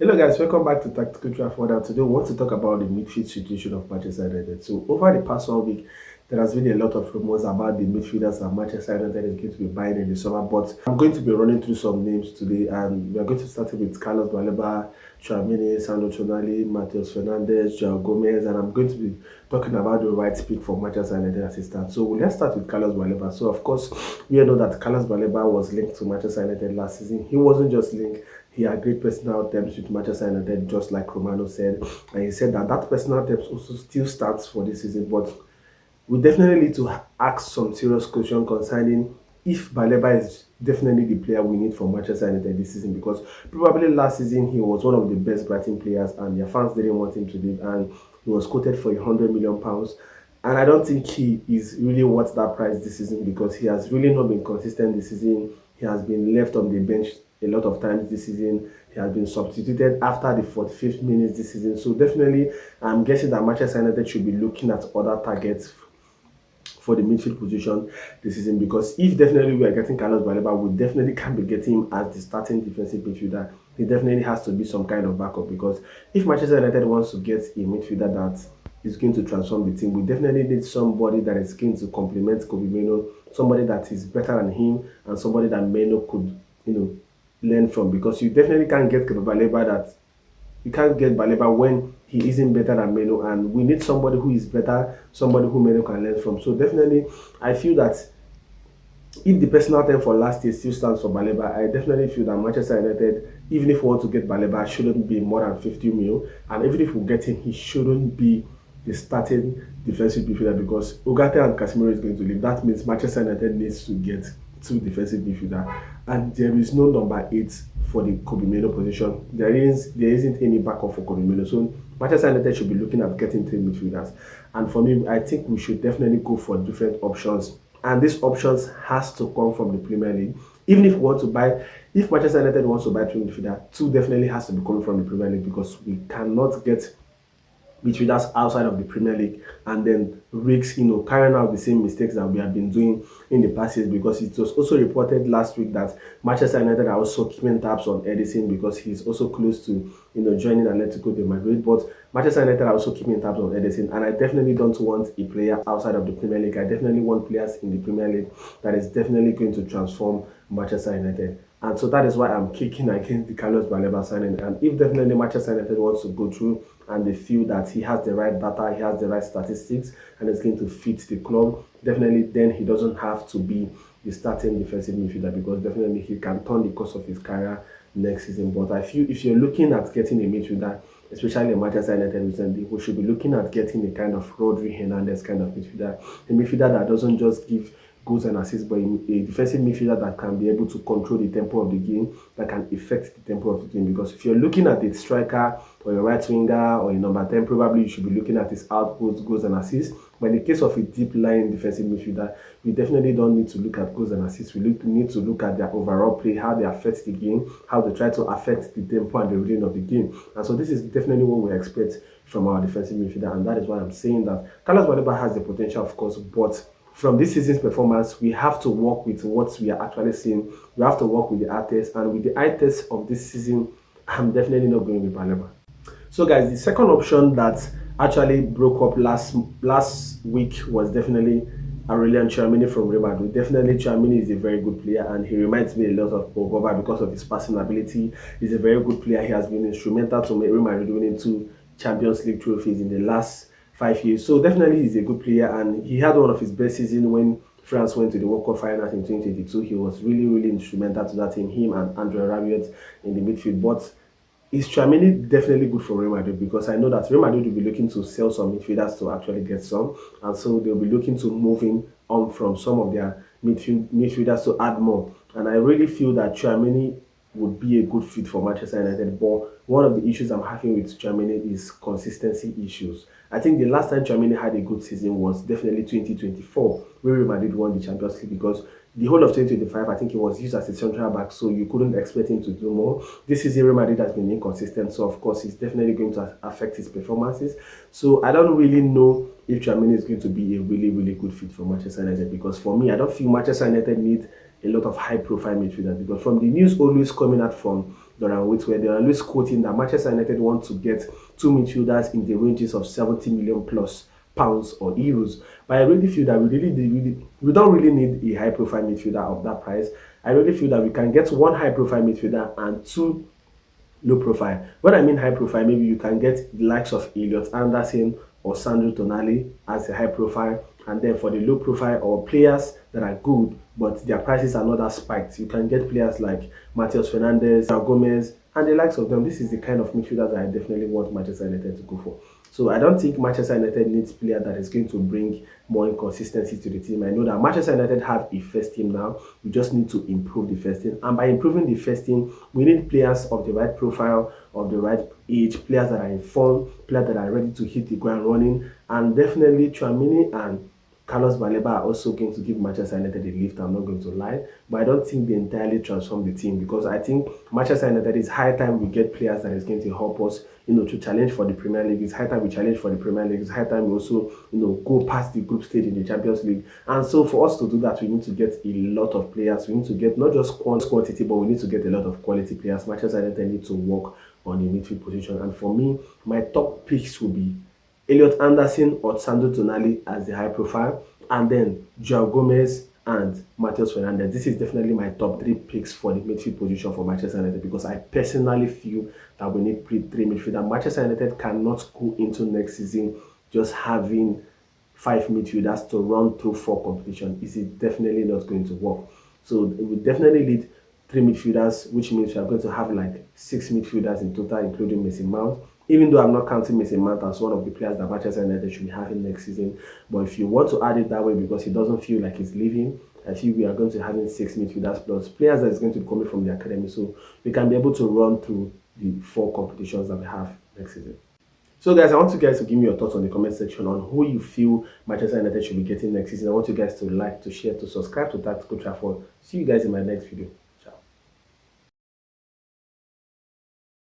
Hello guys, welcome back to Tactical Draft. And today we want to talk about the midfield situation of Manchester United. So over the past 1 week, there has been a lot of rumors about the midfielders that Manchester United is going to be buying in the summer. But I'm going to be running through some names today, and we are going to start with Carlos Baleba, Tchouaméni, Sandro Tonali, Matheus Fernandes, Joao Gomez, and I'm going to be talking about the right pick for Manchester United assistant. So let's start with Carlos Baleba. So of course, we all know that Carlos Baleba was linked to Manchester United last season. He wasn't just linked. He had great personal terms with Manchester United, just like Romano said. And he said that that personal terms also still stands for this season. But we definitely need to ask some serious questions concerning if Baleba is definitely the player we need for Manchester United this season, because probably last season he was one of the best Brighton players and their fans didn't want him to leave, and he was quoted for £100 million. And I don't think he is really worth that price this season, because he has really not been consistent this season. He has been left on the bench a lot of times this season. He has been substituted after the 45th minute this season. So definitely, I'm guessing that Manchester United should be looking at other targets for the midfield position this season, because if definitely we are getting Carlos Baleba, we definitely can't be getting him as the starting defensive midfielder. He definitely has to be some kind of backup, because if Manchester United wants to get a midfielder that is going to transform the team, we definitely need somebody that is going to complement Kobe Meno, somebody that is better than him, and somebody that Meno could, learn from, because you definitely can't get Baleba that you can't get Baleba when he isn't better than Meno, and we need somebody who is better, somebody who Meno can learn from. So definitely, I feel that if the personal term for last year still stands for Baleba, I definitely feel that Manchester United, even if we want to get Baleba, shouldn't be more than 50 mil, and even if we get him, he shouldn't be the starting defensive midfielder, because Ugarte and Casemiro is going to leave. That means Manchester United needs to get two defensive midfielder, and there is no number 8 for the Kobe Meno position. There isn't any backup for Kobe Meno. So Manchester United should be looking at getting 3 midfielders. And for me, I think we should definitely go for different options. And these options has to come from the Premier League. Even if we want to buy, if Manchester United wants to buy 3 midfielder, 2 definitely has to be coming from the Premier League, because we cannot get midfielders outside of the Premier League and then risk, carrying out the same mistakes that we have been doing in the past years. Because it was also reported last week that Manchester United are also keeping tabs on Edison, because he's also close to, joining Atletico de Madrid. But Manchester United are also keeping tabs on Edison, and I definitely don't want a player outside of the Premier League. I definitely want players in the Premier League that is definitely going to transform Manchester United. And so that is why I'm kicking against the Carlos Baleba signing. And if definitely Manchester United wants to go through and they feel that he has the right data, he has the right statistics, and it's going to fit the club, definitely then he doesn't have to be the starting defensive midfielder, because definitely he can turn the course of his career next season. But I feel if you're looking at getting a midfielder, especially Manchester United recently, we should be looking at getting a kind of Rodri Hernandez kind of midfielder, a midfielder that doesn't just give goals and assists, but a defensive midfielder that can be able to control the tempo of the game, that can affect the tempo of the game. Because if you're looking at a striker or a right winger or a number 10, probably you should be looking at his outputs, goals and assists. But in the case of a deep line defensive midfielder, we definitely don't need to look at goals and assists. We need to look at their overall play, how they affect the game, how they try to affect the tempo and the rhythm of the game. And so this is definitely what we expect from our defensive midfielder, and that is why I'm saying that Carlos Baleba has the potential, of course, but from this season's performance, we have to work with what we are actually seeing. We have to work with the eye test, and with the eye test of this season, I'm definitely not going with Baleba. So guys, the second option that actually broke up last week was definitely Aurélien Tchouaméni from Real Madrid. Definitely Tchouaméni is a very good player, and he reminds me a lot of Pogba because of his passing ability. He's a very good player. He has been instrumental to Real Madrid winning 2 Champions League trophies in the last 5 years. So definitely he's a good player, and he had one of his best seasons when France went to the World Cup finals in 2022. He was really, really instrumental to that team, him and Andre Rabiot in the midfield. But is Tchouaméni definitely good for Real Madrid? Because I know that Real Madrid will be looking to sell some midfielders to actually get some, and so they'll be looking to move him on from some of their midfielders to add more. And I really feel that Tchouaméni would be a good fit for Manchester United. But one of the issues I'm having with Tchouaméni is consistency issues. I think the last time Tchouaméni had a good season was definitely 2024, where Real Madrid won the Champions League, because the whole of 2025, I think he was used as a central back, so you couldn't expect him to do more. This season, Real Madrid has been inconsistent, so of course, it's definitely going to affect his performances. So I don't really know if Tchouaméni is going to be a really, really good fit for Manchester United, because for me, I don't feel Manchester United need a lot of high-profile midfielders, because from the news always coming out from Dorian Whitwell, they're always quoting that Manchester United want to get two midfielders in the ranges of 70 million plus pounds or euros. But I really feel that we don't really need a high profile midfielder of that price. I really feel that we can get one high profile midfielder and two low profile. When I mean high profile, maybe you can get the likes of Elliot Anderson or Sandro Tonali as a high profile, and then for the low profile or players that are good but their prices are not that spiked, you can get players like Matheus Fernandes, Gomez, and the likes of them. This is the kind of midfielder that I definitely want Manchester United to go for. So I don't think Manchester United needs a player that is going to bring more inconsistency to the team. I know that Manchester United have a first team now. We just need to improve the first team. And by improving the first team, we need players of the right profile, of the right age, players that are informed, players that are ready to hit the ground running. And definitely Tchouaméni and Carlos Baleba are also going to give Manchester United a lift, I'm not going to lie. But I don't think they entirely transform the team, because I think Manchester United, is high time we get players that is going to help us, to challenge for the Premier League. It's high time we challenge for the Premier League. It's high time we also, go past the group stage in the Champions League. And so for us to do that, we need to get a lot of players. We need to get not just quantity, but we need to get a lot of quality players. Manchester United need to work on the midfield position. And for me, my top picks will be Elliot Anderson or Sandro Tonali as the high profile, and then Joao Gomez and Matheus Fernandes. This is definitely my top three picks for the midfield position for Manchester United, because I personally feel that we need three midfielders. Manchester United cannot go into next season just having 5 midfielders to run through 4 competitions. Is it definitely not going to work? So we definitely need 3 midfielders, which means we are going to have like 6 midfielders in total, including Mason Mount. Even though I'm not counting Mason Mount as one of the players that Manchester United should be having next season. But if you want to add it that way because he doesn't feel like he's leaving, I feel we are going to having 6 midfielders plus players that is going to be coming from the academy. So we can be able to run through the 4 competitions that we have next season. So guys, I want you guys to give me your thoughts on the comment section on who you feel Manchester United should be getting next season. I want you guys to like, to share, to subscribe to Tactical Trafford. See you guys in my next video.